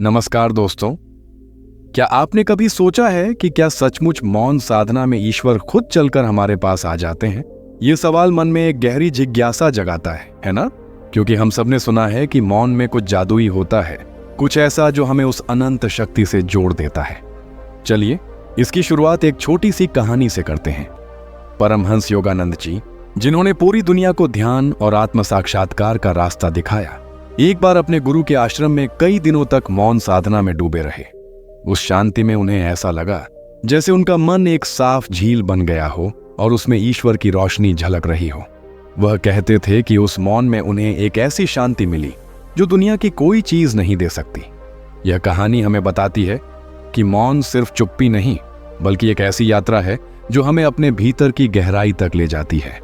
नमस्कार दोस्तों। क्या आपने कभी सोचा है कि क्या सचमुच मौन साधना में ईश्वर खुद चलकर हमारे पास आ जाते हैं? ये सवाल मन में एक गहरी जिज्ञासा जगाता है ना? क्योंकि हम सबने सुना है कि मौन में कुछ जादुई होता है, कुछ ऐसा जो हमें उस अनंत शक्ति से जोड़ देता है। चलिए इसकी शुरुआत एक छोटी सी कहानी से करते हैं। परमहंस योगानंद जी, जिन्होंने पूरी दुनिया को ध्यान और आत्म साक्षात्कार का रास्ता दिखाया, एक बार अपने गुरु के आश्रम में कई दिनों तक मौन साधना में डूबे रहे। उस शांति में उन्हें ऐसा लगा जैसे उनका मन एक साफ झील बन गया हो और उसमें ईश्वर की रोशनी झलक रही हो। वह कहते थे कि उस मौन में उन्हें एक ऐसी शांति मिली जो दुनिया की कोई चीज नहीं दे सकती। यह कहानी हमें बताती है कि मौन सिर्फ चुप्पी नहीं, बल्कि एक ऐसी यात्रा है जो हमें अपने भीतर की गहराई तक ले जाती है।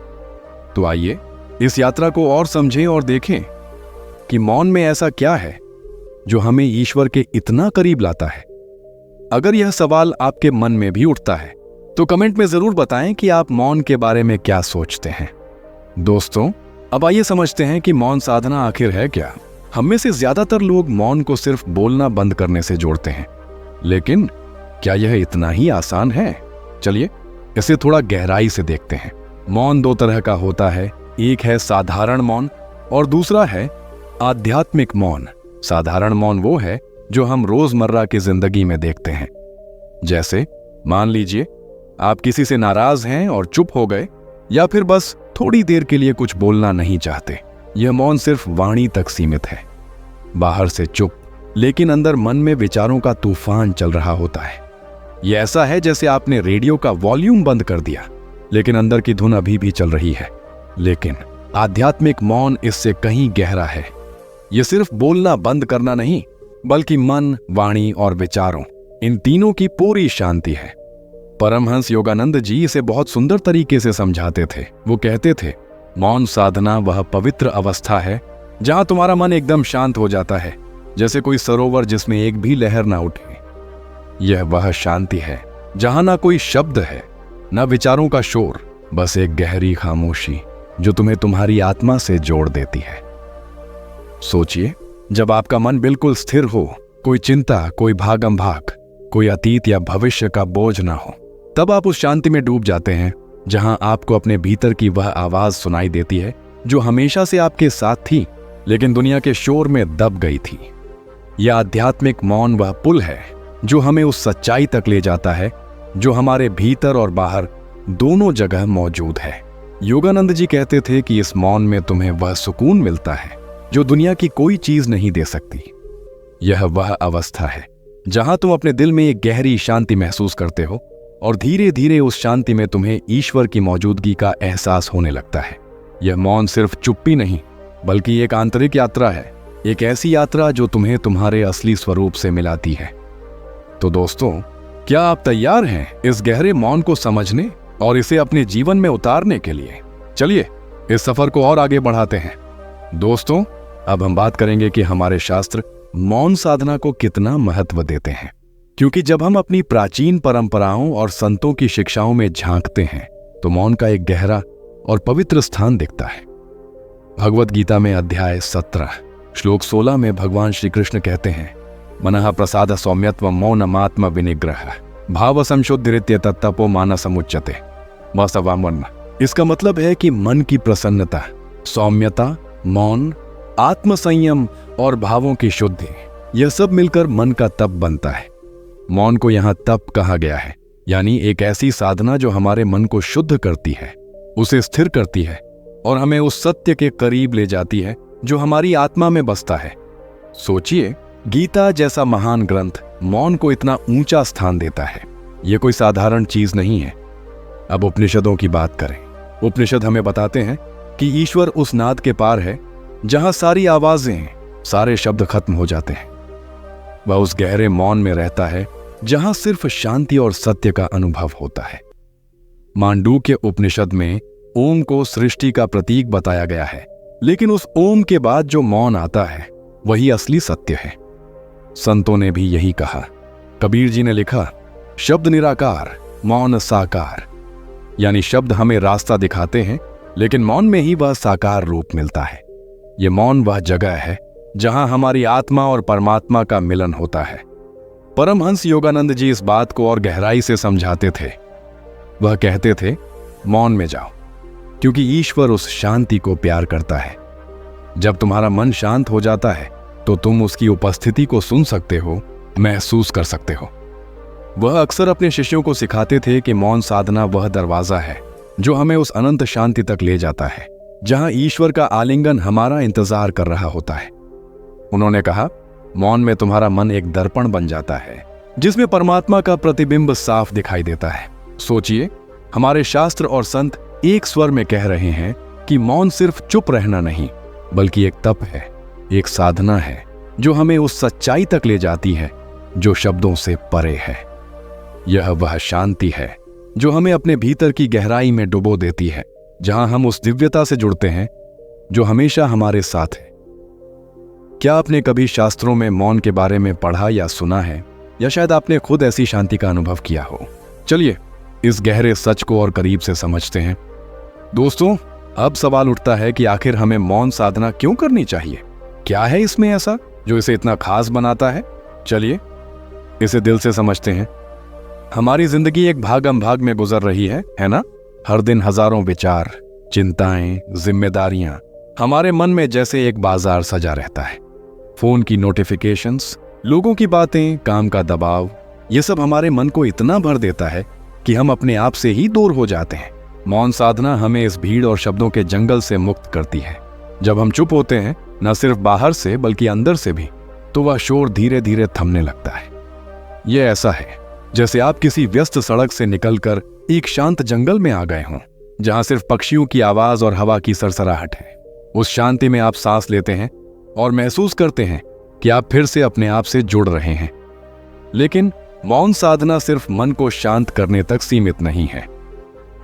तो आइए इस यात्रा को और समझें और देखें कि मौन में ऐसा क्या है जो हमें ईश्वर के इतना करीब लाता है। अगर यह सवाल आपके मन में भी उठता है तो कमेंट में जरूर बताएं कि आप मौन के बारे में क्या सोचते हैं। दोस्तों, अब आइए समझते हैं कि मौन साधना आखिर है क्या। हम में से ज्यादातर लोग मौन को सिर्फ बोलना बंद करने से जोड़ते हैं, लेकिन क्या यह इतना ही आसान है? चलिए इसे थोड़ा गहराई से देखते हैं। मौन दो तरह का होता है, एक है साधारण मौन और दूसरा है आध्यात्मिक मौन। साधारण मौन वो है जो हम रोजमर्रा की जिंदगी में देखते हैं। जैसे मान लीजिए आप किसी से नाराज हैं और चुप हो गए, या फिर बस थोड़ी देर के लिए कुछ बोलना नहीं चाहते। यह मौन सिर्फ वाणी तक सीमित है, बाहर से चुप, लेकिन अंदर मन में विचारों का तूफान चल रहा होता है। यह ऐसा है जैसे आपने रेडियो का वॉल्यूम बंद कर दिया, लेकिन अंदर की धुन अभी भी चल रही है। लेकिन आध्यात्मिक मौन इससे कहीं गहरा है। यह सिर्फ बोलना बंद करना नहीं, बल्कि मन, वाणी और विचारों, इन तीनों की पूरी शांति है। परमहंस योगानंद जी इसे बहुत सुंदर तरीके से समझाते थे। वो कहते थे, मौन साधना वह पवित्र अवस्था है जहां तुम्हारा मन एकदम शांत हो जाता है, जैसे कोई सरोवर जिसमें एक भी लहर ना उठे। यह वह शांति है जहां ना कोई शब्द है, ना विचारों का शोर, बस एक गहरी खामोशी जो तुम्हें तुम्हारी आत्मा से जोड़ देती है। सोचिए, जब आपका मन बिल्कुल स्थिर हो, कोई चिंता, कोई भागम भाग, कोई अतीत या भविष्य का बोझ ना हो, तब आप उस शांति में डूब जाते हैं जहां आपको अपने भीतर की वह आवाज सुनाई देती है जो हमेशा से आपके साथ थी, लेकिन दुनिया के शोर में दब गई थी। यह आध्यात्मिक मौन वह पुल है जो हमें उस सच्चाई तक ले जाता है जो हमारे भीतर और बाहर दोनों जगह मौजूद है। योगानंद जी कहते थे कि इस मौन में तुम्हें वह सुकून मिलता है जो दुनिया की कोई चीज नहीं दे सकती। यह वह अवस्था है जहां तुम अपने दिल में एक गहरी शांति महसूस करते हो और धीरे धीरे उस शांति में तुम्हें ईश्वर की मौजूदगी का एहसास होने लगता है। यह मौन सिर्फ चुप्पी नहीं, बल्कि एक आंतरिक यात्रा है, एक ऐसी यात्रा जो तुम्हें तुम्हारे असली स्वरूप से मिलाती है। तो दोस्तों, क्या आप तैयार हैं इस गहरे मौन को समझने और इसे अपने जीवन में उतारने के लिए? चलिए इस सफर को और आगे बढ़ाते हैं। दोस्तों, अब हम बात करेंगे कि हमारे शास्त्र मौन साधना को कितना महत्व देते हैं, क्योंकि जब हम अपनी प्राचीन परंपराओं और संतों की शिक्षाओं में झांकते हैं तो मौन का एक गहरा और पवित्र स्थान दिखता है। भगवद गीता में अध्याय 17 श्लोक 16 में भगवान श्री कृष्ण कहते हैं, मनः प्रसाद सौम्यत्व मौनमात्म विनिग्रह भाव संशुद्धिरित्य तत्तपो मानसमुच्यते मसवामन। इसका मतलब है कि मन की प्रसन्नता, सौम्यता, मौन, आत्मसंयम और भावों की शुद्धि, यह सब मिलकर मन का तप बनता है। मौन को यहाँ तप कहा गया है, यानी एक ऐसी साधना जो हमारे मन को शुद्ध करती है, उसे स्थिर करती है और हमें उस सत्य के करीब ले जाती है जो हमारी आत्मा में बसता है। सोचिए, गीता जैसा महान ग्रंथ मौन को इतना ऊंचा स्थान देता है। यह कोई साधारण चीज नहीं है। अब उपनिषदों की बात करें। उपनिषद हमें बताते हैं कि ईश्वर उस नाद के पार है जहां सारी आवाजें, सारे शब्द खत्म हो जाते हैं। वह उस गहरे मौन में रहता है जहां सिर्फ शांति और सत्य का अनुभव होता है। मांडूक्य उपनिषद में ओम को सृष्टि का प्रतीक बताया गया है, लेकिन उस ओम के बाद जो मौन आता है वही असली सत्य है। संतों ने भी यही कहा। कबीर जी ने लिखा, शब्द निराकार मौन साकार, यानी शब्द हमें रास्ता दिखाते हैं, लेकिन मौन में ही वह साकार रूप मिलता है। ये मौन वह जगह है जहां हमारी आत्मा और परमात्मा का मिलन होता है। परमहंस योगानंद जी इस बात को और गहराई से समझाते थे। वह कहते थे, मौन में जाओ, क्योंकि ईश्वर उस शांति को प्यार करता है। जब तुम्हारा मन शांत हो जाता है तो तुम उसकी उपस्थिति को सुन सकते हो, महसूस कर सकते हो। वह अक्सर अपने शिष्यों को सिखाते थे कि मौन साधना वह दरवाजा है जो हमें उस अनंत शांति तक ले जाता है, जहां ईश्वर का आलिंगन हमारा इंतजार कर रहा होता है। उन्होंने कहा, मौन में तुम्हारा मन एक दर्पण बन जाता है जिसमें परमात्मा का प्रतिबिंब साफ दिखाई देता है। सोचिए, हमारे शास्त्र और संत एक स्वर में कह रहे हैं कि मौन सिर्फ चुप रहना नहीं, बल्कि एक तप है, एक साधना है जो हमें उस सच्चाई तक ले जाती है जो शब्दों से परे है। यह वह शांति है जो हमें अपने भीतर की गहराई में डुबो देती है, जहां हम उस दिव्यता से जुड़ते हैं जो हमेशा हमारे साथ है। क्या आपने कभी शास्त्रों में मौन के बारे में पढ़ा या सुना है, या शायद आपने खुद ऐसी शांति का अनुभव किया हो? चलिए इस गहरे सच को और करीब से समझते हैं। दोस्तों, अब सवाल उठता है कि आखिर हमें मौन साधना क्यों करनी चाहिए? क्या है इसमें ऐसा जो इसे इतना खास बनाता है? चलिए इसे दिल से समझते हैं। हमारी जिंदगी एक भागम भाग में गुजर रही है ना? हर दिन हजारों विचार, चिंताएं, जिम्मेदारियां हमारे मन में जैसे एक बाजार सजा रहता है। फोन की नोटिफिकेशंस, लोगों की बातें, काम का दबाव, ये सब हमारे मन को इतना भर देता है कि हम अपने आप से ही दूर हो जाते हैं। मौन साधना हमें इस भीड़ और शब्दों के जंगल से मुक्त करती है। जब हम चुप होते हैं, न सिर्फ बाहर से बल्कि अंदर से भी, तो वह शोर धीरे धीरे थमने लगता है। यह ऐसा है जैसे आप किसी व्यस्त सड़क से निकलकर एक शांत जंगल में आ गए हों, जहां सिर्फ पक्षियों की आवाज और हवा की सरसराहट है। उस शांति में आप सांस लेते हैं और महसूस करते हैं कि आप फिर से अपने आप से जुड़ रहे हैं। लेकिन मौन साधना सिर्फ मन को शांत करने तक सीमित नहीं है।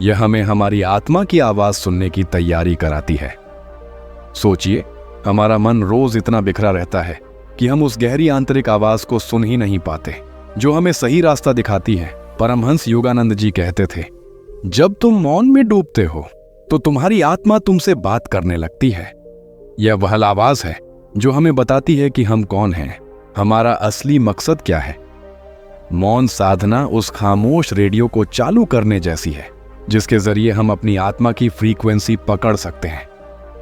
यह हमें हमारी आत्मा की आवाज सुनने की तैयारी कराती है। सोचिए, हमारा मन रोज इतना बिखरा रहता है कि हम उस गहरी आंतरिक आवाज को सुन ही नहीं पाते जो हमें सही रास्ता दिखाती है। परमहंस योगानंद जी कहते थे, जब तुम मौन में डूबते हो तो तुम्हारी आत्मा तुमसे बात करने लगती है। यह वह आवाज है जो हमें बताती है कि हम कौन हैं, हमारा असली मकसद क्या है। मौन साधना उस खामोश रेडियो को चालू करने जैसी है जिसके जरिए हम अपनी आत्मा की फ्रीक्वेंसी पकड़ सकते हैं।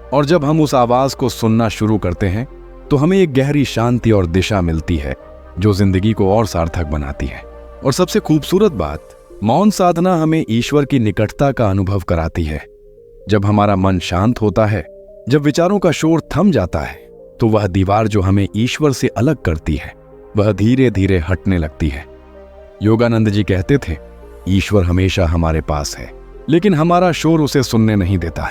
और जब हम उस आवाज को सुनना शुरू करते हैं तो हमें एक गहरी शांति और दिशा मिलती है जो जिंदगी को और सार्थक बनाती है। और सबसे खूबसूरत बात, मौन साधना हमें ईश्वर की निकटता का अनुभव कराती है। जब हमारा मन शांत होता है, जब विचारों का शोर थम जाता है, तो वह दीवार जो हमें ईश्वर से अलग करती है, वह धीरे धीरे हटने लगती है। योगानंद जी कहते थे, ईश्वर हमेशा हमारे पास है, लेकिन हमारा शोर उसे सुनने नहीं देता।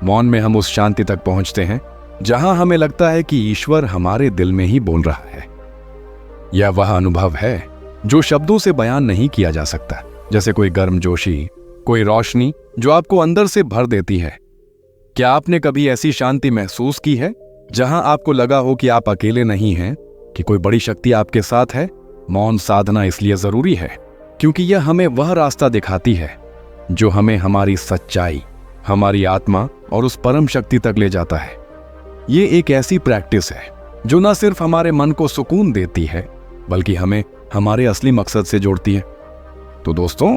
मौन में हम उस शांति तक पहुंचते हैं जहां हमें लगता है कि ईश्वर हमारे दिल में ही बोल रहा है। यह वह अनुभव है जो शब्दों से बयान नहीं किया जा सकता, जैसे कोई गर्मजोशी, कोई रोशनी जो आपको अंदर से भर देती है। क्या आपने कभी ऐसी शांति महसूस की है जहां आपको लगा हो कि आप अकेले नहीं हैं, कि कोई बड़ी शक्ति आपके साथ है? मौन साधना इसलिए जरूरी है क्योंकि यह हमें वह रास्ता दिखाती है जो हमें हमारी सच्चाई, हमारी आत्मा और उस परम शक्ति तक ले जाता है। ये एक ऐसी प्रैक्टिस है जो न सिर्फ हमारे मन को सुकून देती है बल्कि हमें हमारे असली मकसद से जोड़ती है। तो दोस्तों,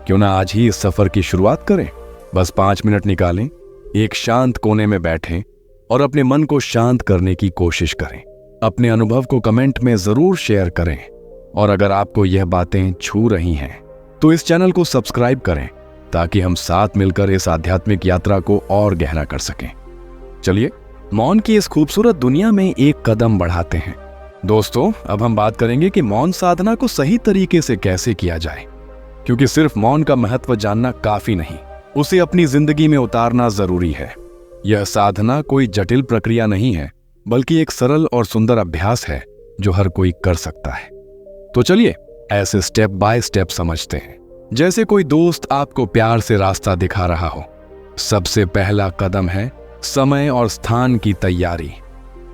क्यों ना आज ही इस सफर की शुरुआत करें। बस 5 मिनट निकालें, एक शांत कोने में बैठें और अपने मन को शांत करने की कोशिश करें। अपने अनुभव को कमेंट में जरूर शेयर करें। और अगर आपको यह बातें छू रही हैं तो इस चैनल को सब्सक्राइब करें ताकि हम साथ मिलकर इस आध्यात्मिक यात्रा को और गहरा कर सकें। चलिए मौन की इस खूबसूरत दुनिया में एक कदम बढ़ाते हैं। दोस्तों, अब हम बात करेंगे कि मौन साधना को सही तरीके से कैसे किया जाए, क्योंकि सिर्फ मौन का महत्व जानना काफी नहीं, उसे अपनी जिंदगी में उतारना जरूरी है। यह साधना कोई जटिल प्रक्रिया नहीं है, बल्कि एक सरल और सुंदर अभ्यास है जो हर कोई कर सकता है। तो चलिए ऐसे स्टेप बाय स्टेप समझते हैं, जैसे कोई दोस्त आपको प्यार से रास्ता दिखा रहा हो। सबसे पहला कदम है समय और स्थान की तैयारी।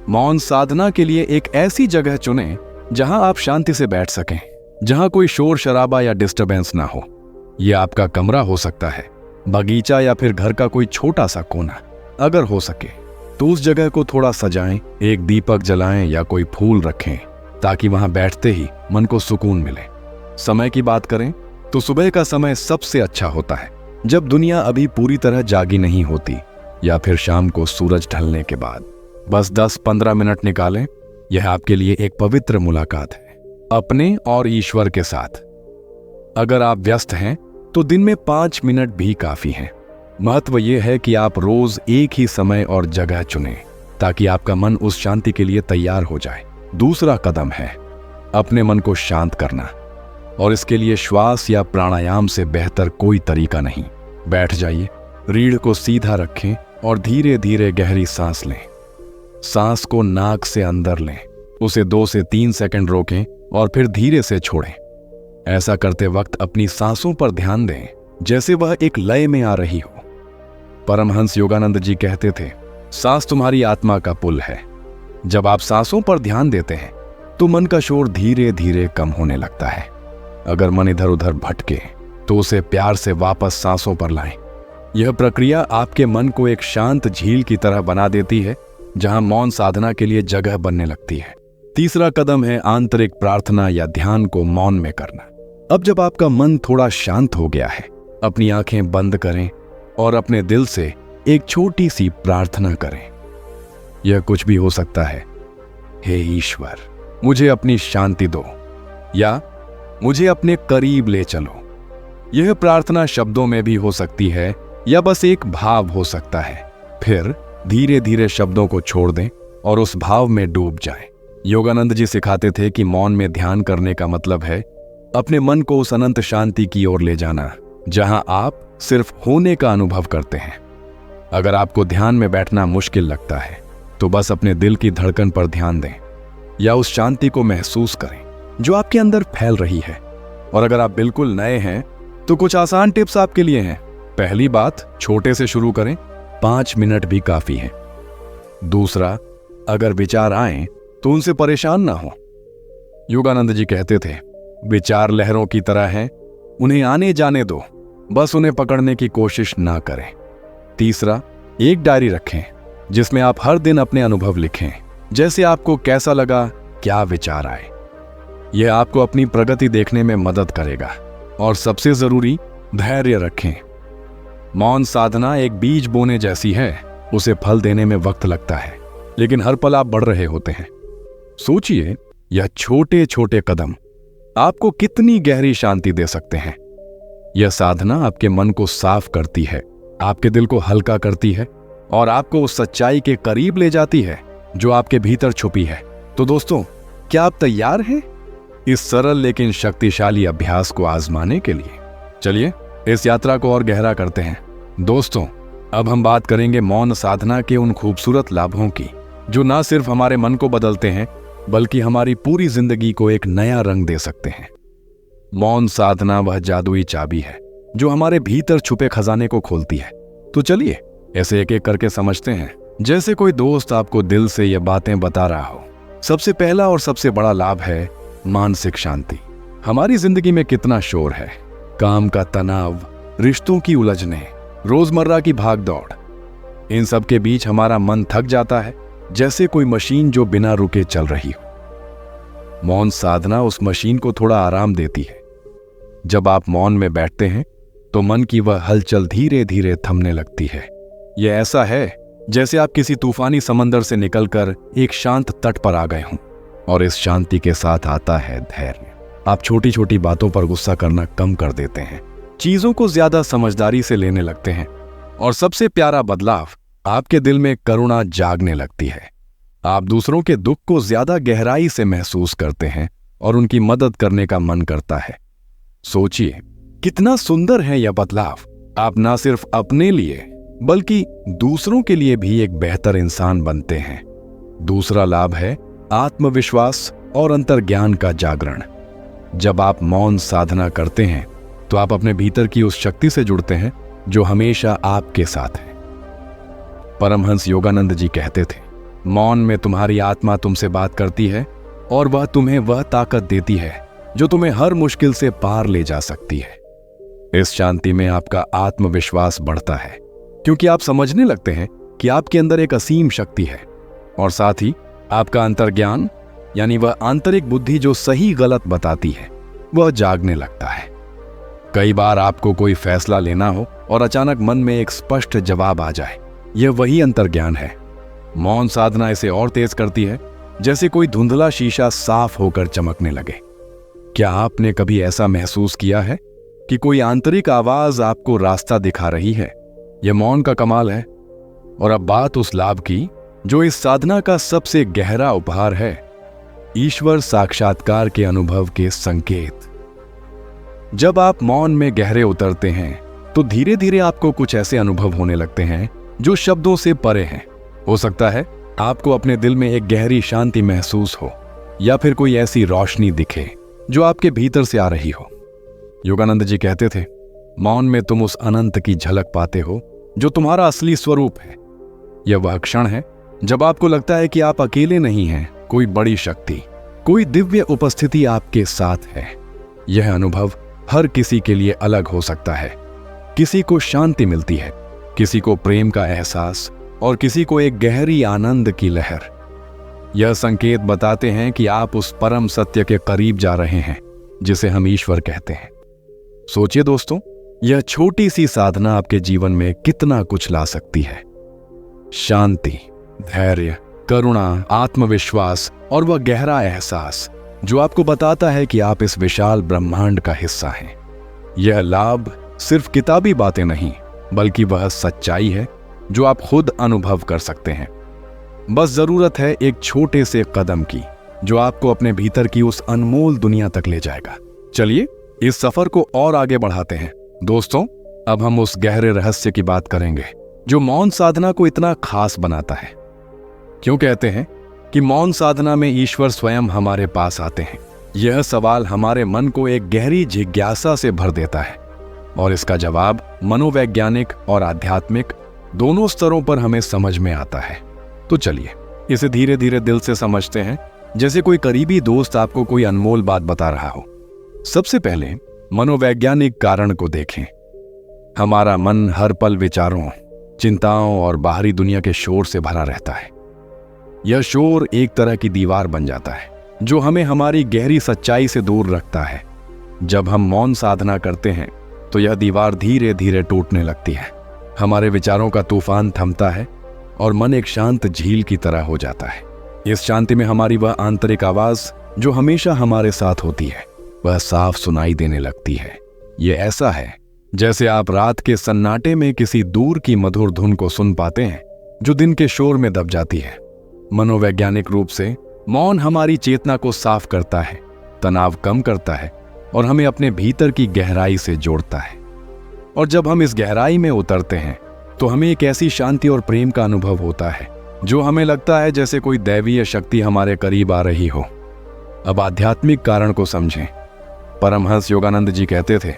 मौन साधना के लिए एक ऐसी जगह चुनें जहां आप शांति से बैठ सकें, जहां कोई शोर शराबा या डिस्टरबेंस ना हो। यह आपका कमरा हो सकता है, बगीचा या फिर घर का कोई छोटा सा कोना। अगर हो सके तो उस जगह को थोड़ा सजाएं, एक दीपक जलाएं या कोई फूल रखें ताकि वहां बैठते ही मन को सुकून मिले। समय की बात करें तो सुबह का समय सबसे अच्छा होता है, जब दुनिया अभी पूरी तरह जागी नहीं होती, या फिर शाम को सूरज ढलने के बाद। बस 10-15 मिनट निकालें। यह आपके लिए एक पवित्र मुलाकात है अपने और ईश्वर के साथ। अगर आप व्यस्त हैं तो दिन में 5 मिनट भी काफी हैं। महत्व यह है कि आप रोज एक ही समय और जगह चुनें ताकि आपका मन उस शांति के लिए तैयार हो जाए। दूसरा कदम है अपने मन को शांत करना, और इसके लिए श्वास या प्राणायाम से बेहतर कोई तरीका नहीं। बैठ जाइए, रीढ़ को सीधा रखें और धीरे धीरे गहरी सांस लें। सांस को नाक से अंदर लें, उसे 2 से 3 सेकंड रोकें और फिर धीरे से छोड़ें। ऐसा करते वक्त अपनी सांसों पर ध्यान दें जैसे वह एक लय में आ रही हो। परमहंस योगानंद जी कहते थे, सांस तुम्हारी आत्मा का पुल है। जब आप सांसों पर ध्यान देते हैं तो मन का शोर धीरे धीरे कम होने लगता है। अगर मन इधर उधर भटके तो उसे प्यार से वापस सांसों पर लाएं। यह प्रक्रिया आपके मन को एक शांत झील की तरह बना देती है, जहां मौन साधना के लिए जगह बनने लगती है। तीसरा कदम है आंतरिक प्रार्थना या ध्यान को मौन में करना। अब जब आपका मन थोड़ा शांत हो गया है, अपनी आंखें बंद करें और अपने दिल से एक छोटी सी प्रार्थना करें। यह कुछ भी हो सकता है। हे ईश्वर, मुझे अपनी शांति दो, या मुझे अपने करीब ले चलो। यह प्रार्थना शब्दों में भी हो सकती है या बस एक भाव हो सकता है। फिर धीरे धीरे शब्दों को छोड़ दें और उस भाव में डूब जाएं। योगानंद जी सिखाते थे कि मौन में ध्यान करने का मतलब है अपने मन को उस अनंत शांति की ओर ले जाना जहां आप सिर्फ होने का अनुभव करते हैं। अगर आपको ध्यान में बैठना मुश्किल लगता है तो बस अपने दिल की धड़कन पर ध्यान दें या उस शांति को महसूस करें जो आपके अंदर फैल रही है। और अगर आप बिल्कुल नए हैं तो कुछ आसान टिप्स आपके लिए हैं। पहली बात, छोटे से शुरू करें, 5 मिनट भी काफी है। दूसरा, अगर विचार आए तो उनसे परेशान ना हो। योगानंद जी कहते थे, विचार लहरों की तरह हैं, उन्हें आने जाने दो, बस उन्हें पकड़ने की कोशिश ना करें। तीसरा, एक डायरी रखें जिसमें आप हर दिन अपने अनुभव लिखें, जैसे आपको कैसा लगा, क्या विचार आए। यह आपको अपनी प्रगति देखने में मदद करेगा। और सबसे जरूरी, धैर्य रखें। मौन साधना एक बीज बोने जैसी है, उसे फल देने में वक्त लगता है, लेकिन हर पल आप बढ़ रहे होते हैं। सोचिए, यह छोटे छोटे कदम आपको कितनी गहरी शांति दे सकते हैं। यह साधना आपके मन को साफ करती है, आपके दिल को हल्का करती है और आपको उस सच्चाई के करीब ले जाती है जो आपके भीतर छुपी है। तो दोस्तों, क्या आप तैयार हैं इस सरल लेकिन शक्तिशाली अभ्यास को आजमाने के लिए? चलिए इस यात्रा को और गहरा करते हैं। दोस्तों, अब हम बात करेंगे मौन साधना के उन खूबसूरत लाभों की जो ना सिर्फ हमारे मन को बदलते हैं बल्कि हमारी पूरी जिंदगी को एक नया रंग दे सकते हैं। मौन साधना वह जादुई चाबी है जो हमारे भीतर छुपे खजाने को खोलती है। तो चलिए ऐसे एक एक करके समझते हैं, जैसे कोई दोस्त आपको दिल से ये बातें बता रहा हो। सबसे पहला और सबसे बड़ा लाभ है मानसिक शांति। हमारी जिंदगी में कितना शोर है, काम का तनाव, रिश्तों की उलझने, रोजमर्रा की भागदौड़। इन सब के बीच हमारा मन थक जाता है, जैसे कोई मशीन जो बिना रुके चल रही हो। मौन साधना उस मशीन को थोड़ा आराम देती है। जब आप मौन में बैठते हैं तो मन की वह हलचल धीरे धीरे थमने लगती है। यह ऐसा है जैसे आप किसी तूफानी समंदर से निकलकर एक शांत तट पर आ गए हों। और इस शांति के साथ आता है धैर्य। आप छोटी छोटी बातों पर गुस्सा करना कम कर देते हैं, चीजों को ज्यादा समझदारी से लेने लगते हैं, और सबसे प्यारा बदलाव, आपके दिल में करुणा जागने लगती है। आप दूसरों के दुख को ज्यादा गहराई से महसूस करते हैं और उनकी मदद करने का मन करता है। सोचिए, कितना सुंदर है यह बदलाव। आप ना सिर्फ अपने लिए बल्कि दूसरों के लिए भी एक बेहतर इंसान बनते हैं। दूसरा लाभ है आत्मविश्वास और अंतर्ज्ञान का जागरण। जब आप मौन साधना करते हैं तो आप अपने भीतर की उस शक्ति से जुड़ते हैं जो हमेशा आपके साथ है। परमहंस योगानंद जी कहते थे, मौन में तुम्हारी आत्मा तुमसे बात करती है और वह तुम्हें वह ताकत देती है जो तुम्हें हर मुश्किल से पार ले जा सकती है। इस शांति में आपका आत्मविश्वास बढ़ता है क्योंकि आप समझने लगते हैं कि आपके अंदर एक असीम शक्ति है और साथ ही आपका अंतर्ज्ञान यानी वह आंतरिक बुद्धि जो सही गलत बताती है वह जागने लगता है। कई बार आपको कोई फैसला लेना हो और अचानक मन में एक स्पष्ट जवाब आ जाए, यह वही अंतर्ज्ञान है। मौन साधना इसे और तेज करती है, जैसे कोई धुंधला शीशा साफ होकर चमकने लगे। क्या आपने कभी ऐसा महसूस किया है कि कोई आंतरिक आवाज आपको रास्ता दिखा रही है? यह मौन का कमाल है। और अब बात उस लाभ की जो इस साधना का सबसे गहरा उपहार है, ईश्वर साक्षात्कार के अनुभव के संकेत। जब आप मौन में गहरे उतरते हैं तो धीरे धीरे आपको कुछ ऐसे अनुभव होने लगते हैं जो शब्दों से परे हैं। हो सकता है आपको अपने दिल में एक गहरी शांति महसूस हो या फिर कोई ऐसी रोशनी दिखे जो आपके भीतर से आ रही हो। योगानंद जी कहते थे, मौन में तुम उस अनंत की झलक पाते हो जो तुम्हारा असली स्वरूप है। यह वह क्षण है जब आपको लगता है कि आप अकेले नहीं हैं, कोई बड़ी शक्ति, कोई दिव्य उपस्थिति आपके साथ है। यह अनुभव हर किसी के लिए अलग हो सकता है। किसी को शांति मिलती है, किसी को प्रेम का एहसास और किसी को एक गहरी आनंद की लहर। यह संकेत बताते हैं कि आप उस परम सत्य के करीब जा रहे हैं जिसे हम ईश्वर कहते हैं। सोचिए दोस्तों, यह छोटी सी साधना आपके जीवन में कितना कुछ ला सकती है। शांति, धैर्य, करुणा, आत्मविश्वास और वह गहरा एहसास जो आपको बताता है कि आप इस विशाल ब्रह्मांड का हिस्सा हैं। यह लाभ सिर्फ किताबी बातें नहीं, बल्कि वह सच्चाई है जो आप खुद अनुभव कर सकते हैं। बस जरूरत है एक छोटे से कदम की, जो आपको अपने भीतर की उस अनमोल दुनिया तक ले जाएगा। चलिए इस सफर को और आगे बढ़ाते हैं। दोस्तों, अब हम उस गहरे रहस्य की बात करेंगे जो मौन साधना को इतना खास बनाता है। क्यों कहते हैं कि मौन साधना में ईश्वर स्वयं हमारे पास आते हैं? यह सवाल हमारे मन को एक गहरी जिज्ञासा से भर देता है और इसका जवाब मनोवैज्ञानिक और आध्यात्मिक दोनों स्तरों पर हमें समझ में आता है। तो चलिए इसे धीरे धीरे दिल से समझते हैं, जैसे कोई करीबी दोस्त आपको कोई अनमोल बात बता रहा हो। सबसे पहले मनोवैज्ञानिक कारण को देखें। हमारा मन हर पल विचारों, चिंताओं और बाहरी दुनिया के शोर से भरा रहता है। यह शोर एक तरह की दीवार बन जाता है जो हमें हमारी गहरी सच्चाई से दूर रखता है। जब हम मौन साधना करते हैं तो यह दीवार धीरे धीरे टूटने लगती है। हमारे विचारों का तूफान थमता है और मन एक शांत झील की तरह हो जाता है। इस शांति में हमारी वह आंतरिक आवाज जो हमेशा हमारे साथ होती है, वह साफ सुनाई देने लगती है। यह ऐसा है जैसे आप रात के सन्नाटे में किसी दूर की मधुर धुन को सुन पाते हैं जो दिन के शोर में दब जाती है। मनोवैज्ञानिक रूप से मौन हमारी चेतना को साफ करता है, तनाव कम करता है और हमें अपने भीतर की गहराई से जोड़ता है। और जब हम इस गहराई में उतरते हैं तो हमें एक ऐसी शांति और प्रेम का अनुभव होता है जो हमें लगता है जैसे कोई दैवीय शक्ति हमारे करीब आ रही हो। अब आध्यात्मिक कारण को समझें। परमहंस योगानंद जी कहते थे,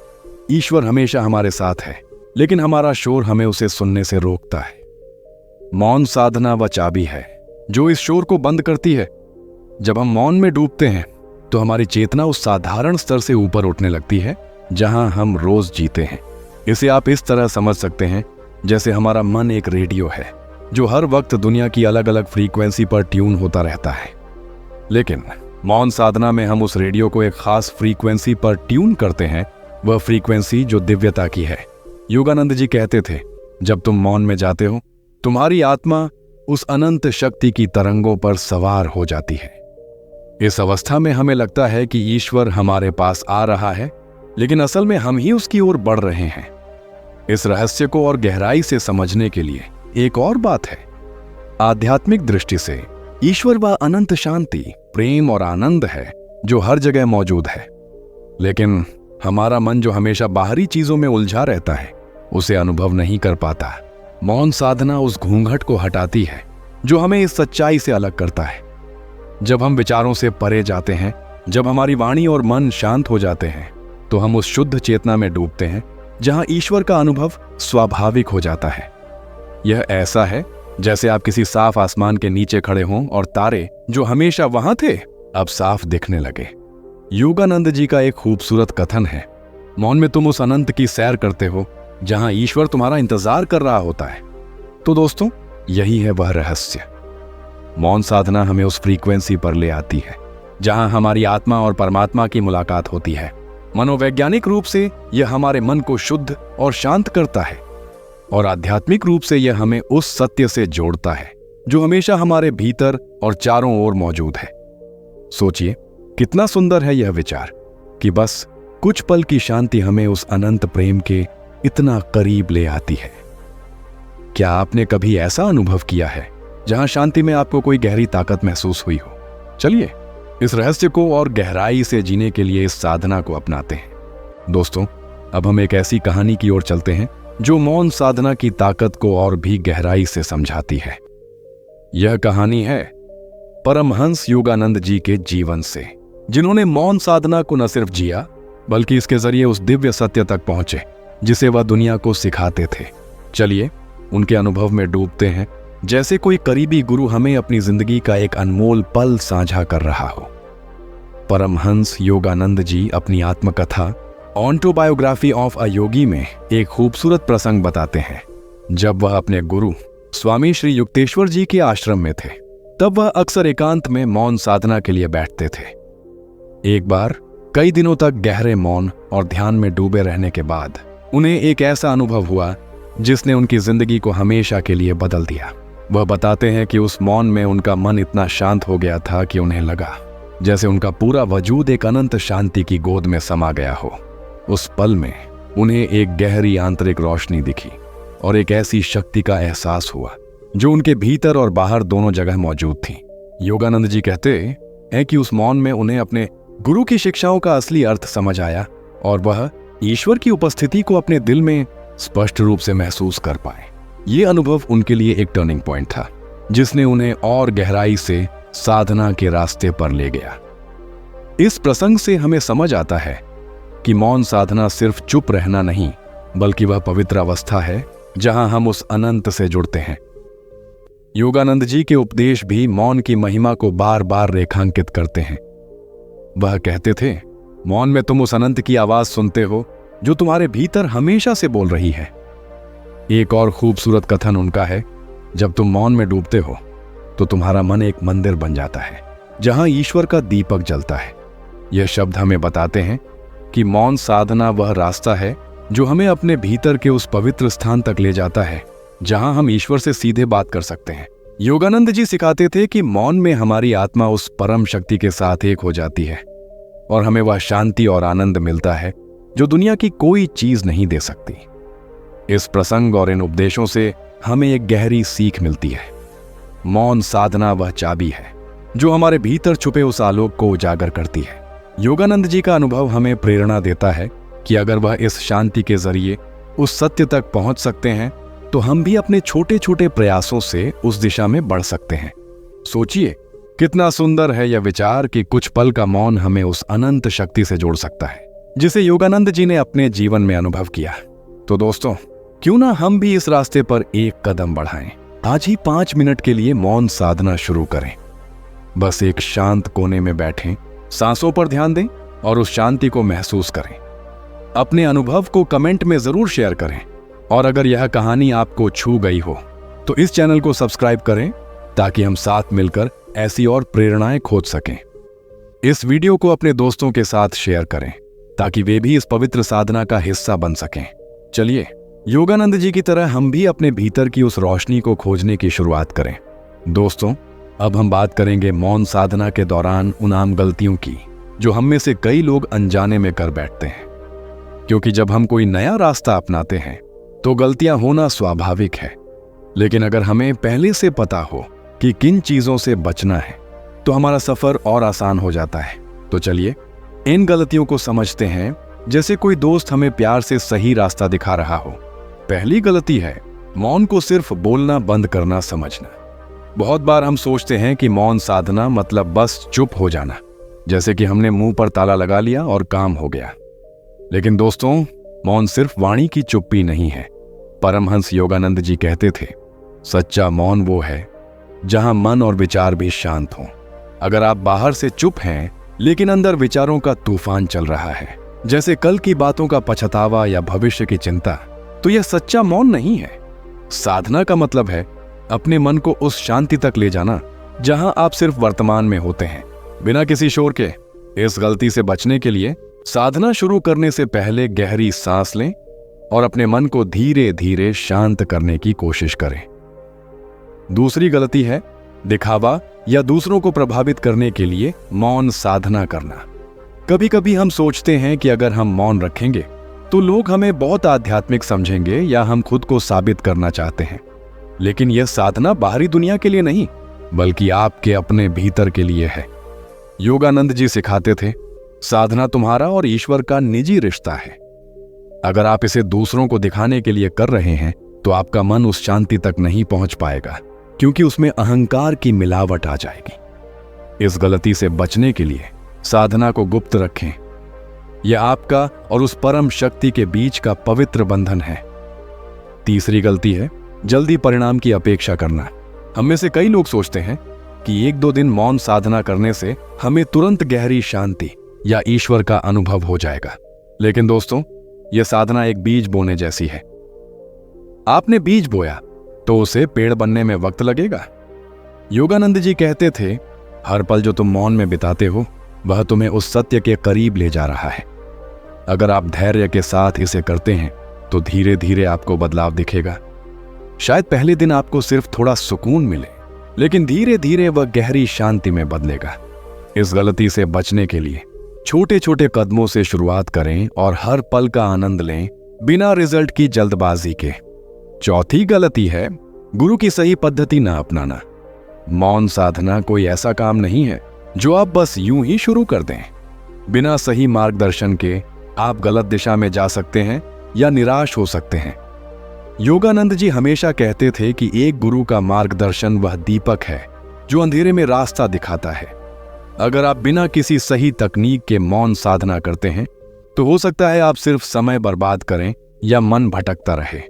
ईश्वर हमेशा हमारे साथ है, लेकिन हमारा शोर हमें उसे सुनने से रोकता है। मौन साधना वह चाबी है जो इस शोर को बंद करती है। जब हम मौन में डूबते हैं तो हमारी चेतना उस साधारण स्तर से ऊपर उठने लगती है जहां हम रोज जीते हैं। इसे आप इस तरह समझ सकते हैं जैसे हमारा मन एक रेडियो है जो हर वक्त दुनिया की अलग अलग फ्रीक्वेंसी पर ट्यून होता रहता है। लेकिन मौन साधना में हम उस रेडियो को एक खास फ्रीक्वेंसी पर ट्यून करते हैं, वह फ्रीक्वेंसी जो दिव्यता की है। योगानंद जी कहते थे, जब तुम मौन में जाते हो तुम्हारी आत्मा उस अनंत शक्ति की तरंगों पर सवार हो जाती है। इस अवस्था में हमें लगता है कि ईश्वर हमारे पास आ रहा है, लेकिन असल में हम ही उसकी ओर बढ़ रहे हैं। इस रहस्य को और गहराई से समझने के लिए एक और बात है। आध्यात्मिक दृष्टि से ईश्वर वह अनंत शांति, प्रेम और आनंद है जो हर जगह मौजूद है। लेकिन हमारा मन जो हमेशा बाहरी चीजों में उलझा रहता है, उसे अनुभव नहीं कर पाता। मौन साधना उस घूंघट को हटाती है जो हमें इस सच्चाई से अलग करता है। जब हम विचारों से परे जाते हैं, जब हमारी वाणी और मन शांत हो जाते हैं, तो हम उस शुद्ध चेतना में डूबते हैं जहां ईश्वर का अनुभव स्वाभाविक हो जाता है। यह ऐसा है जैसे आप किसी साफ आसमान के नीचे खड़े हों और तारे जो हमेशा वहां थे अब साफ दिखने लगे। योगानंद जी का एक खूबसूरत कथन है, मौन में तुम उस अनंत की सैर करते हो जहां ईश्वर तुम्हारा इंतजार कर रहा होता है। तो दोस्तों, यही है वह रहस्य। मौन साधना हमें उस फ्रीक्वेंसी पर ले आती है जहां हमारी आत्मा और परमात्मा की मुलाकात होती है। मनोवैज्ञानिक रूप से यह हमारे मन को शुद्ध और शांत करता है और आध्यात्मिक रूप से यह हमें उस सत्य से जोड़ता है जो हमेशा हमारे भीतर और चारों ओर मौजूद है। सोचिए कितना सुंदर है यह विचार कि बस कुछ पल की शांति हमें उस अनंत प्रेम के इतना करीब ले आती है। क्या आपने कभी ऐसा अनुभव किया है जहां शांति में आपको कोई गहरी ताकत महसूस हुई हो? चलिए इस रहस्य को और गहराई से जीने के लिए इस साधना को अपनाते हैं। दोस्तों, अब हम एक ऐसी कहानी की ओर चलते हैं जो मौन साधना की ताकत को और भी गहराई से समझाती है। यह कहानी है परमहंस योगानंद जी के जीवन से, जिन्होंने मौन साधना को न सिर्फ जिया बल्कि इसके जरिए उस दिव्य सत्य तक पहुंचे जिसे वह दुनिया को सिखाते थे। चलिए उनके अनुभव में डूबते हैं, जैसे कोई करीबी गुरु हमें अपनी जिंदगी का एक अनमोल पल साझा कर रहा हो। परमहंस योगानंद जी अपनी आत्मकथा ऑटोबायोग्राफी ऑफ अ योगी में एक खूबसूरत प्रसंग बताते हैं। जब वह अपने गुरु स्वामी श्री युक्तेश्वर जी के आश्रम में थे, तब वह अक्सर एकांत में मौन साधना के लिए बैठते थे। एक बार कई दिनों तक गहरे मौन और ध्यान में डूबे रहने के बाद उन्हें एक ऐसा अनुभव हुआ जिसने उनकी जिंदगी को हमेशा के लिए बदल दिया। वह बताते हैं कि उस मौन में उनका मन इतना शांत हो गया था कि उन्हें लगा जैसे उनका पूरा वजूद एक अनंत शांति की गोद में समा गया हो। उस पल में उन्हें एक गहरी आंतरिक रोशनी दिखी और एक ऐसी शक्ति का एहसास हुआ जो उनके भीतर और बाहर दोनों जगह मौजूद थी। योगानंद जी कहते हैं कि उस मौन में उन्हें अपने गुरु की शिक्षाओं का असली अर्थ समझ आया और वह ईश्वर की उपस्थिति को अपने दिल में स्पष्ट रूप से महसूस कर पाए। ये अनुभव उनके लिए एक टर्निंग पॉइंट था जिसने उन्हें और गहराई से साधना के रास्ते पर ले गया। इस प्रसंग से हमें समझ आता है कि मौन साधना सिर्फ चुप रहना नहीं बल्कि वह पवित्र अवस्था है जहां हम उस अनंत से जुड़ते हैं। योगानंद जी के उपदेश भी मौन की महिमा को बार बार रेखांकित करते हैं। वह कहते थे, मौन में तुम उस अनंत की आवाज सुनते हो जो तुम्हारे भीतर हमेशा से बोल रही है। एक और खूबसूरत कथन उनका है, जब तुम मौन में डूबते हो तो तुम्हारा मन एक मंदिर बन जाता है जहां ईश्वर का दीपक जलता है। यह शब्द हमें बताते हैं कि मौन साधना वह रास्ता है जो हमें अपने भीतर के उस पवित्र स्थान तक ले जाता है जहां हम ईश्वर से सीधे बात कर सकते हैं। योगानंद जी सिखाते थे कि मौन में हमारी आत्मा उस परम शक्ति के साथ एक हो जाती है और हमें वह शांति और आनंद मिलता है जो दुनिया की कोई चीज नहीं दे सकती। इस प्रसंग और इन उपदेशों से हमें एक गहरी सीख मिलती है। मौन साधना वह चाबी है जो हमारे भीतर छुपे उस आलोक को उजागर करती है। योगानंद जी का अनुभव हमें प्रेरणा देता है कि अगर वह इस शांति के जरिए उस सत्य तक पहुंच सकते हैं तो हम भी अपने छोटे छोटे प्रयासों से उस दिशा में बढ़ सकते हैं। सोचिए कितना सुंदर है यह विचार कि कुछ पल का मौन हमें उस अनंत शक्ति से जोड़ सकता है जिसे योगानंद जी ने अपने जीवन में अनुभव किया। तो दोस्तों, क्यों ना हम भी इस रास्ते पर एक कदम बढ़ाएं। आज ही 5 मिनट के लिए मौन साधना शुरू करें। बस एक शांत कोने में बैठें, सांसों पर ध्यान दें और उस शांति को महसूस करें। अपने अनुभव को कमेंट में जरूर शेयर करें और अगर यह कहानी आपको छू गई हो तो इस चैनल को सब्सक्राइब करें ताकि हम साथ मिलकर ऐसी और प्रेरणाएं खोज सकें। इस वीडियो को अपने दोस्तों के साथ शेयर करें ताकि वे भी इस पवित्र साधना का हिस्सा बन सकें। चलिए योगानंद जी की तरह हम भी अपने भीतर की उस रोशनी को खोजने की शुरुआत करें। दोस्तों, अब हम बात करेंगे मौन साधना के दौरान उन आम गलतियों की जो हम में से कई लोग अनजाने में कर बैठते हैं। क्योंकि जब हम कोई नया रास्ता अपनाते हैं तो गलतियां होना स्वाभाविक है, लेकिन अगर हमें पहले से पता हो कि किन चीजों से बचना है तो हमारा सफर और आसान हो जाता है। तो चलिए इन गलतियों को समझते हैं, जैसे कोई दोस्त हमें प्यार से सही रास्ता दिखा रहा हो। पहली गलती है मौन को सिर्फ बोलना बंद करना समझना। बहुत बार हम सोचते हैं कि मौन साधना मतलब बस चुप हो जाना, जैसे कि हमने मुंह पर ताला लगा लिया और काम हो गया। लेकिन दोस्तों, मौन सिर्फ वाणी की चुप्पी नहीं है। परमहंस योगानंद जी कहते थे, सच्चा मौन वो है जहां मन और विचार भी शांत हों। अगर आप बाहर से चुप हैं लेकिन अंदर विचारों का तूफान चल रहा है, जैसे कल की बातों का पछतावा या भविष्य की चिंता, तो यह सच्चा मौन नहीं है। साधना का मतलब है अपने मन को उस शांति तक ले जाना जहां आप सिर्फ वर्तमान में होते हैं, बिना किसी शोर के। इस गलती से बचने के लिए साधना शुरू करने से पहले गहरी सांस लें और अपने मन को धीरे धीरे शांत करने की कोशिश करें। दूसरी गलती है दिखावा या दूसरों को प्रभावित करने के लिए मौन साधना करना। कभी कभी हम सोचते हैं कि अगर हम मौन रखेंगे तो लोग हमें बहुत आध्यात्मिक समझेंगे या हम खुद को साबित करना चाहते हैं। लेकिन यह साधना बाहरी दुनिया के लिए नहीं, बल्कि आपके अपने भीतर के लिए है। योगानंद जी सिखाते थे, साधना तुम्हारा और ईश्वर का निजी रिश्ता है। अगर आप इसे दूसरों को दिखाने के लिए कर रहे हैं तो आपका मन उस शांति तक नहीं पहुंच पाएगा, क्योंकि उसमें अहंकार की मिलावट आ जाएगी। इस गलती से बचने के लिए साधना को गुप्त रखें। यह आपका और उस परम शक्ति के बीच का पवित्र बंधन है। तीसरी गलती है जल्दी परिणाम की अपेक्षा करना। हम में से कई लोग सोचते हैं कि 1-2 दिन मौन साधना करने से हमें तुरंत गहरी शांति या ईश्वर का अनुभव हो जाएगा। लेकिन दोस्तों, यह साधना एक बीज बोने जैसी है। आपने बीज बोया तो उसे पेड़ बनने में वक्त लगेगा। योगानंद जी कहते थे, हर पल जो तुम मौन में बिताते हो वह तुम्हें उस सत्य के करीब ले जा रहा है। अगर आप धैर्य के साथ इसे करते हैं तो धीरे धीरे आपको बदलाव दिखेगा। शायद पहले दिन आपको सिर्फ थोड़ा सुकून मिले, लेकिन धीरे धीरे वह गहरी शांति में बदलेगा। इस गलती से बचने के लिए छोटे छोटे कदमों से शुरुआत करें और हर पल का आनंद लें, बिना रिजल्ट की जल्दबाजी के। चौथी गलती है गुरु की सही पद्धति ना अपनाना। मौन साधना कोई ऐसा काम नहीं है जो आप बस यूं ही शुरू कर दें। बिना सही मार्गदर्शन के आप गलत दिशा में जा सकते हैं या निराश हो सकते हैं। योगानंद जी हमेशा कहते थे कि एक गुरु का मार्गदर्शन वह दीपक है जो अंधेरे में रास्ता दिखाता है। अगर आप बिना किसी सही तकनीक के मौन साधना करते हैं तो हो सकता है आप सिर्फ समय बर्बाद करें या मन भटकता रहे।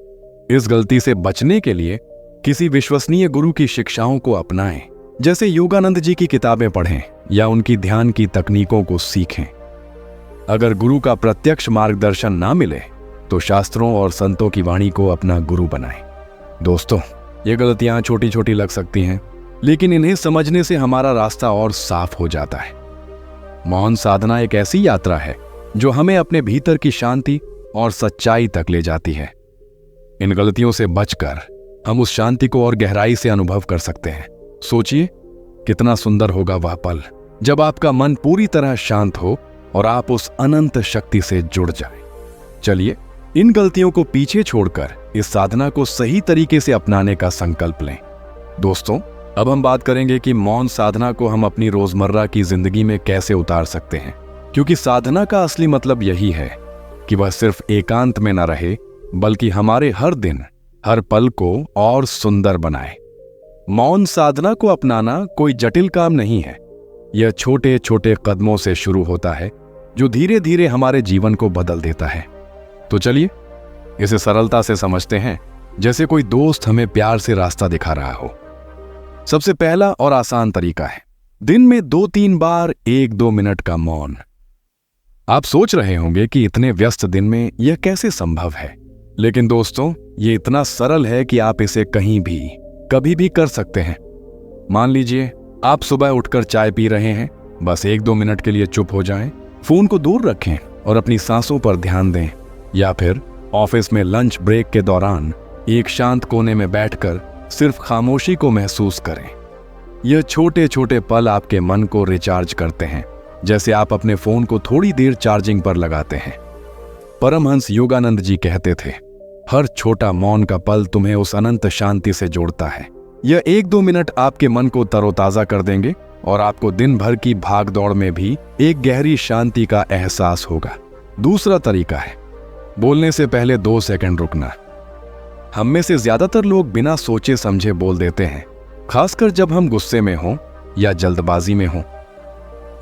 इस गलती से बचने के लिए किसी विश्वसनीय गुरु की शिक्षाओं को अपनाएं, जैसे योगानंद जी की किताबें पढ़ें या उनकी ध्यान की तकनीकों को सीखें। अगर गुरु का प्रत्यक्ष मार्गदर्शन ना मिले तो शास्त्रों और संतों की वाणी को अपना गुरु बनाएं। दोस्तों, ये गलतियां छोटी छोटी लग सकती हैं, लेकिन इन्हें समझने से हमारा रास्ता और साफ हो जाता है। मौन साधना एक ऐसी यात्रा है जो हमें अपने भीतर की शांति और सच्चाई तक ले जाती है। इन गलतियों से बचकर हम उस शांति को और गहराई से अनुभव कर सकते हैं। सोचिए कितना सुंदर होगा वह पल जब आपका मन पूरी तरह शांत हो और आप उस अनंत शक्ति से जुड़ जाएं। चलिए इन गलतियों को पीछे छोड़कर इस साधना को सही तरीके से अपनाने का संकल्प लें। दोस्तों, अब हम बात करेंगे कि मौन साधना को हम अपनी रोजमर्रा की जिंदगी में कैसे उतार सकते हैं, क्योंकि साधना का असली मतलब यही है कि वह सिर्फ एकांत में न रहे, बल्कि हमारे हर दिन हर पल को और सुंदर बनाए। मौन साधना को अपनाना कोई जटिल काम नहीं है। यह छोटे छोटे कदमों से शुरू होता है जो धीरे धीरे हमारे जीवन को बदल देता है। तो चलिए इसे सरलता से समझते हैं, जैसे कोई दोस्त हमें प्यार से रास्ता दिखा रहा हो। सबसे पहला और आसान तरीका है दिन में 2-3 बार 1-2 मिनट का मौन। आप सोच रहे होंगे कि इतने व्यस्त दिन में यह कैसे संभव है, लेकिन दोस्तों, यह इतना सरल है कि आप इसे कहीं भी कभी भी कर सकते हैं। मान लीजिए आप सुबह उठकर चाय पी रहे हैं, बस 1-2 मिनट के लिए चुप हो जाएं, फोन को दूर रखें और अपनी सांसों पर ध्यान दें। या फिर ऑफिस में लंच ब्रेक के दौरान एक शांत कोने में बैठकर सिर्फ खामोशी को महसूस करें। यह छोटे छोटे पल आपके मन को रिचार्ज करते हैं, जैसे आप अपने फोन को थोड़ी देर चार्जिंग पर लगाते हैं। परमहंस योगानंद जी कहते थे, हर छोटा मौन का पल तुम्हें उस अनंत शांति से जोड़ता है। यह 1-2 मिनट आपके मन को तरोताजा कर देंगे और आपको दिन भर की भाग दौड़ में भी एक गहरी शांति का एहसास होगा। दूसरा तरीका है बोलने से पहले 2 सेकंड रुकना। हम में से ज्यादातर लोग बिना सोचे समझे बोल देते हैं, खासकर जब हम गुस्से में हों या जल्दबाजी में हों।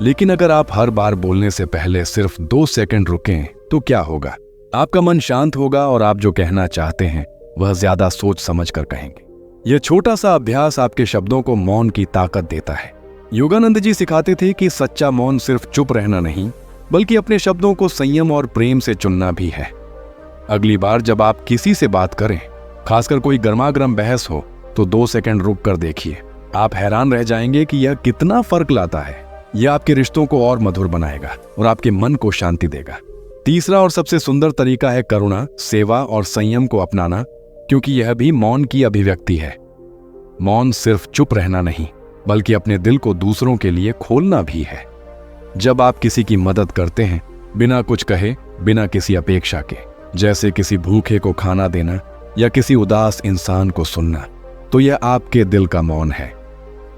लेकिन अगर आप हर बार बोलने से पहले सिर्फ 2 सेकंड रुकें तो क्या होगा? आपका मन शांत होगा और आप जो कहना चाहते हैं वह ज्यादा सोच समझ कर कहेंगे। यह छोटा सा अभ्यास आपके शब्दों को मौन की ताकत देता है। योगानंद जी सिखाते थे कि सच्चा मौन सिर्फ चुप रहना नहीं, बल्कि अपने शब्दों को संयम और प्रेम से चुनना भी है। अगली बार जब आप किसी से बात करें, खासकर कोई गर्मागर्म बहस हो, तो 2 सेकंड रुक कर देखिए। आप हैरान रह जाएंगे कि यह कितना फर्क लाता है। यह आपके रिश्तों को और मधुर बनाएगा और आपके मन को शांति देगा। तीसरा और सबसे सुंदर तरीका है करुणा, सेवा और संयम को अपनाना, क्योंकि यह भी मौन की अभिव्यक्ति है। मौन सिर्फ चुप रहना नहीं, बल्कि अपने दिल को दूसरों के लिए खोलना भी है। जब आप किसी की मदद करते हैं बिना कुछ कहे, बिना किसी अपेक्षा के, जैसे किसी भूखे को खाना देना या किसी उदास इंसान को सुनना, तो यह आपके दिल का मौन है।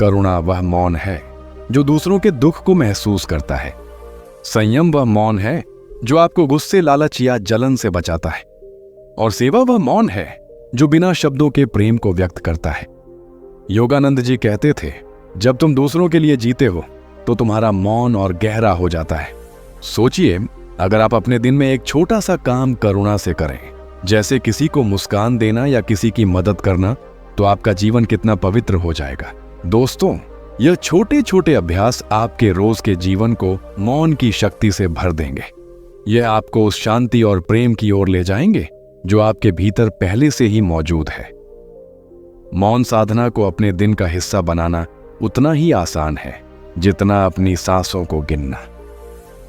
करुणा वह मौन है जो दूसरों के दुख को महसूस करता है। संयम वह मौन है जो आपको गुस्से, लालच या जलन से बचाता है। और सेवा वह मौन है जो बिना शब्दों के प्रेम को व्यक्त करता है। योगानंद जी कहते थे, जब तुम दूसरों के लिए जीते हो तो तुम्हारा मौन और गहरा हो जाता है। सोचिए, अगर आप अपने दिन में एक छोटा सा काम करुणा से करें, जैसे किसी को मुस्कान देना या किसी की मदद करना, तो आपका जीवन कितना पवित्र हो जाएगा। दोस्तों, यह छोटे छोटे अभ्यास आपके रोज के जीवन को मौन की शक्ति से भर देंगे। यह आपको उस शांति और प्रेम की ओर ले जाएंगे जो आपके भीतर पहले से ही मौजूद है। मौन साधना को अपने दिन का हिस्सा बनाना उतना ही आसान है जितना अपनी सांसों को गिनना।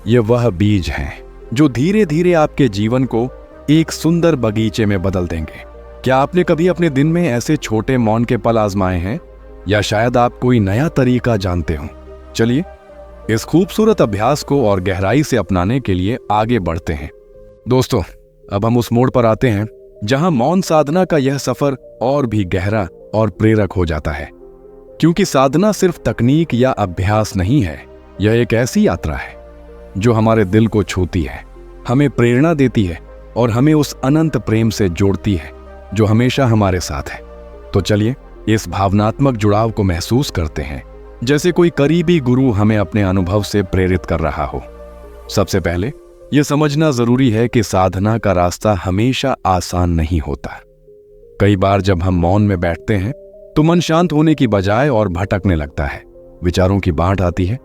ये वह बीज हैं जो धीरे धीरे आपके जीवन को एक सुंदर बगीचे में बदल देंगे। क्या आपने कभी अपने दिन में ऐसे छोटे मौन के पल आजमाए हैं, या शायद आप कोई नया तरीका जानते हो? चलिए इस खूबसूरत अभ्यास को और गहराई से अपनाने के लिए आगे बढ़ते हैं। दोस्तों, अब हम उस मोड़ पर आते हैं जहां मौन साधना का यह सफर और भी गहरा और प्रेरक हो जाता है, क्योंकि साधना सिर्फ तकनीक या अभ्यास नहीं है। यह एक ऐसी यात्रा है जो हमारे दिल को छूती है, हमें प्रेरणा देती है और हमें उस अनंत प्रेम से जोड़ती है जो हमेशा हमारे साथ है। तो चलिए इस भावनात्मक जुड़ाव को महसूस करते हैं, जैसे कोई करीबी गुरु हमें अपने अनुभव से प्रेरित कर रहा हो। सबसे पहले यह समझना जरूरी है कि साधना का रास्ता हमेशा आसान नहीं होता। कई बार जब हम मौन में बैठते हैं तो मन शांत होने की बजाय और भटकने लगता है। विचारों की बाढ़ आती है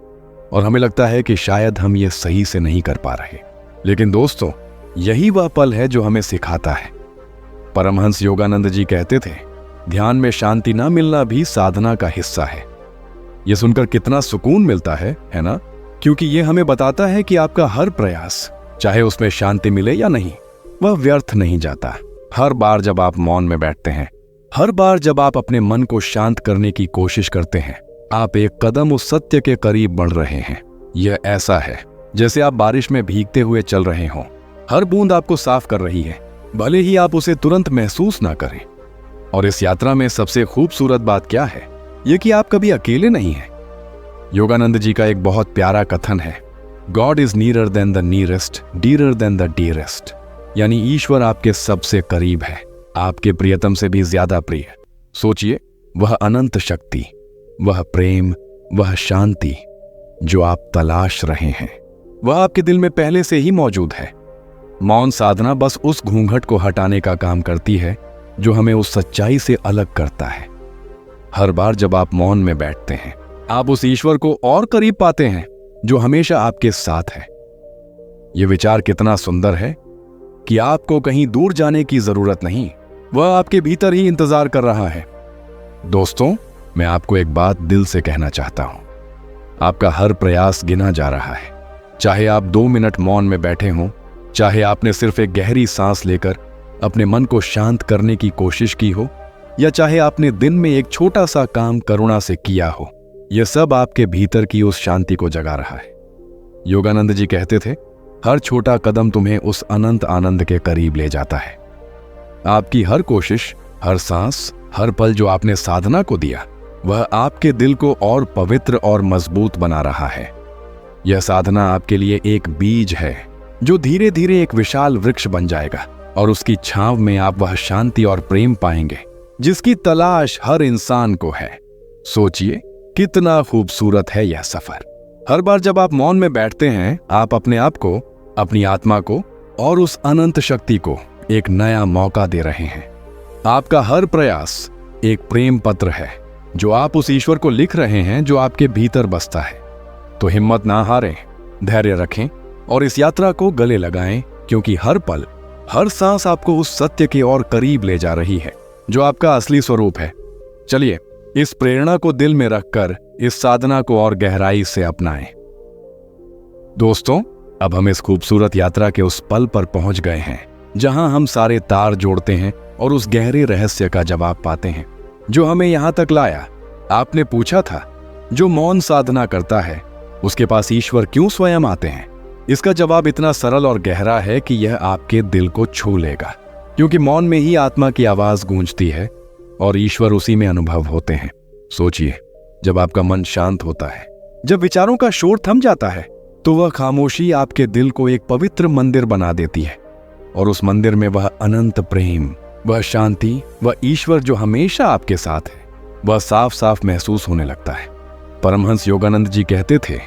और हमें लगता है कि शायद हम ये सही से नहीं कर पा रहे। लेकिन दोस्तों, यही वह पल है जो हमें सिखाता है। परमहंस योगानंद जी कहते थे, ध्यान में शांति ना मिलना भी साधना का हिस्सा है। यह सुनकर कितना सुकून मिलता है ना? क्योंकि यह हमें बताता है कि आपका हर प्रयास, चाहे उसमें शांति मिले या नहीं, वह व्यर्थ नहीं जाता। हर बार जब आप मौन में बैठते हैं, हर बार जब आप अपने मन को शांत करने की कोशिश करते हैं, आप एक कदम उस सत्य के करीब बढ़ रहे हैं। यह ऐसा है जैसे आप बारिश में भीगते हुए चल रहे हों। हर बूंद आपको साफ कर रही है, भले ही आप उसे तुरंत महसूस ना करें। और इस यात्रा में सबसे खूबसूरत बात क्या है, यह कि आप कभी अकेले नहीं हैं। योगानंद जी का एक बहुत प्यारा कथन है, God is near than the nearest, dear than the dearest. यानी ईश्वर आपके सबसे करीब है, आपके प्रियतम से भी ज्यादा प्रिय। सोचिए, वह अनंत शक्ति, वह प्रेम, वह शांति जो आप तलाश रहे हैं, वह आपके दिल में पहले से ही मौजूद है। मौन साधना बस उस घूंघट को हटाने का काम करती है जो हमें उस सच्चाई से अलग करता है। हर बार जब आप मौन में बैठते हैं, आप उस ईश्वर को और करीब पाते हैं जो हमेशा आपके साथ है। यह विचार कितना सुंदर है कि आपको कहीं दूर जाने की जरूरत नहीं, वह आपके भीतर ही इंतजार कर रहा है। दोस्तों, मैं आपको एक बात दिल से कहना चाहता हूं, आपका हर प्रयास गिना जा रहा है। चाहे आप 2 मिनट मौन में बैठे हों, चाहे आपने सिर्फ एक गहरी सांस लेकर अपने मन को शांत करने की कोशिश की हो, या चाहे आपने दिन में एक छोटा सा काम करुणा से किया हो, यह सब आपके भीतर की उस शांति को जगा रहा है। योगानंद जी कहते थे, हर छोटा कदम तुम्हें उस अनंत आनंद के करीब ले जाता है। आपकी हर कोशिश, हर सांस, हर पल जो आपने साधना को दिया, वह आपके दिल को और पवित्र और मजबूत बना रहा है। यह साधना आपके लिए एक बीज है जो धीरे धीरे एक विशाल वृक्ष बन जाएगा, और उसकी छांव में आप वह शांति और प्रेम पाएंगे जिसकी तलाश हर इंसान को है। सोचिए, कितना खूबसूरत है यह सफर। हर बार जब आप मौन में बैठते हैं, आप अपने आप को, अपनी आत्मा को और उस अनंत शक्ति को एक नया मौका दे रहे हैं। आपका हर प्रयास एक प्रेम पत्र है जो आप उस ईश्वर को लिख रहे हैं जो आपके भीतर बसता है। तो हिम्मत ना हारें, धैर्य रखें और इस यात्रा को गले लगाएं, क्योंकि हर पल, हर सांस आपको उस सत्य के और करीब ले जा रही है जो आपका असली स्वरूप है। चलिए इस प्रेरणा को दिल में रखकर इस साधना को और गहराई से अपनाएं। दोस्तों, अब हम इस खूबसूरत यात्रा के उस पल पर पहुंच गए हैं जहां हम सारे तार जोड़ते हैं और उस गहरे रहस्य का जवाब पाते हैं जो हमें यहां तक लाया। आपने पूछा था, जो मौन साधना करता है उसके पास ईश्वर क्यों स्वयं आते हैं? इसका जवाब इतना सरल और गहरा है कि यह आपके दिल को छू लेगा, क्योंकि मौन में ही आत्मा की आवाज गूंजती है और ईश्वर उसी में अनुभव होते हैं। सोचिए, जब आपका मन शांत होता है, जब विचारों का शोर थम जाता है, तो वह खामोशी आपके दिल को एक पवित्र मंदिर बना देती है और उस मंदिर में वह अनंत प्रेम, वह शांति, वह ईश्वर जो हमेशा आपके साथ है, वह साफ साफ महसूस होने लगता है। परमहंस योगानंद जी कहते थे,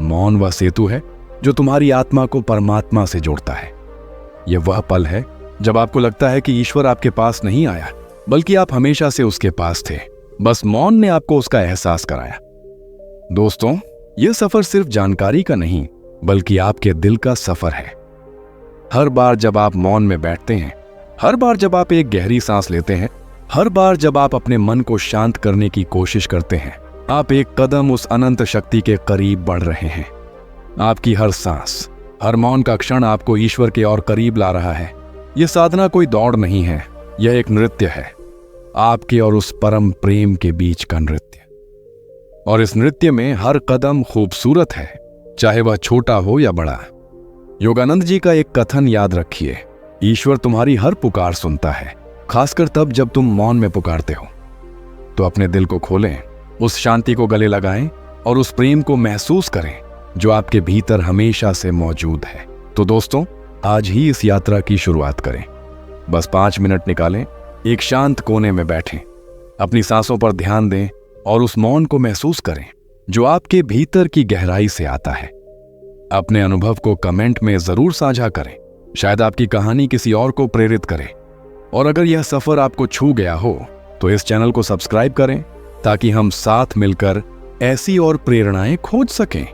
मौन वह सेतु है जो तुम्हारी आत्मा को परमात्मा से जोड़ता है। यह वह पल है जब आपको लगता है कि ईश्वर आपके पास नहीं आया, बल्कि आप हमेशा से उसके पास थे, बस मौन ने आपको उसका एहसास कराया। दोस्तों, यह सफर सिर्फ जानकारी का नहीं, बल्कि आपके दिल का सफर है। हर बार जब आप मौन में बैठते हैं, हर बार जब आप एक गहरी सांस लेते हैं, हर बार जब आप अपने मन को शांत करने की कोशिश करते हैं, आप एक कदम उस अनंत शक्ति के करीब बढ़ रहे हैं। आपकी हर सांस, हर मौन का क्षण आपको ईश्वर के और करीब ला रहा है। यह साधना कोई दौड़ नहीं है, यह एक नृत्य है, आपके और उस परम प्रेम के बीच का नृत्य। और इस नृत्य में हर कदम खूबसूरत है, चाहे वह छोटा हो या बड़ा। योगानंद जी का एक कथन याद रखिए, ईश्वर तुम्हारी हर पुकार सुनता है, खासकर तब जब तुम मौन में पुकारते हो। तो अपने दिल को खोलें, उस शांति को गले लगाएं और उस प्रेम को महसूस करें जो आपके भीतर हमेशा से मौजूद है। तो दोस्तों, आज ही इस यात्रा की शुरुआत करें। बस 5 मिनट निकालें, एक शांत कोने में बैठें, अपनी सांसों पर ध्यान दें और उस मौन को महसूस करें जो आपके भीतर की गहराई से आता है। अपने अनुभव को कमेंट में जरूर साझा करें, शायद आपकी कहानी किसी और को प्रेरित करे। और अगर यह सफर आपको छू गया हो तो इस चैनल को सब्सक्राइब करें ताकि हम साथ मिलकर ऐसी और प्रेरणाएं खोज सकें।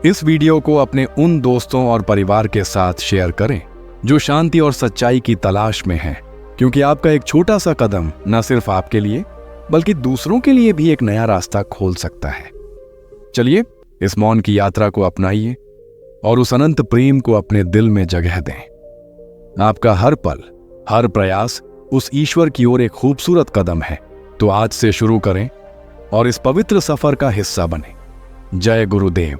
इस वीडियो को अपने उन दोस्तों और परिवार के साथ शेयर करें जो शांति और सच्चाई की तलाश में हैं, क्योंकि आपका एक छोटा सा कदम न सिर्फ आपके लिए बल्कि दूसरों के लिए भी एक नया रास्ता खोल सकता है। चलिए इस मौन की यात्रा को अपनाइए और उस अनंत प्रेम को अपने दिल में जगह दें। आपका हर पल, हर प्रयास उस ईश्वर की ओर एक खूबसूरत कदम है। तो आज से शुरू करें और इस पवित्र सफर का हिस्सा बने। जय गुरुदेव।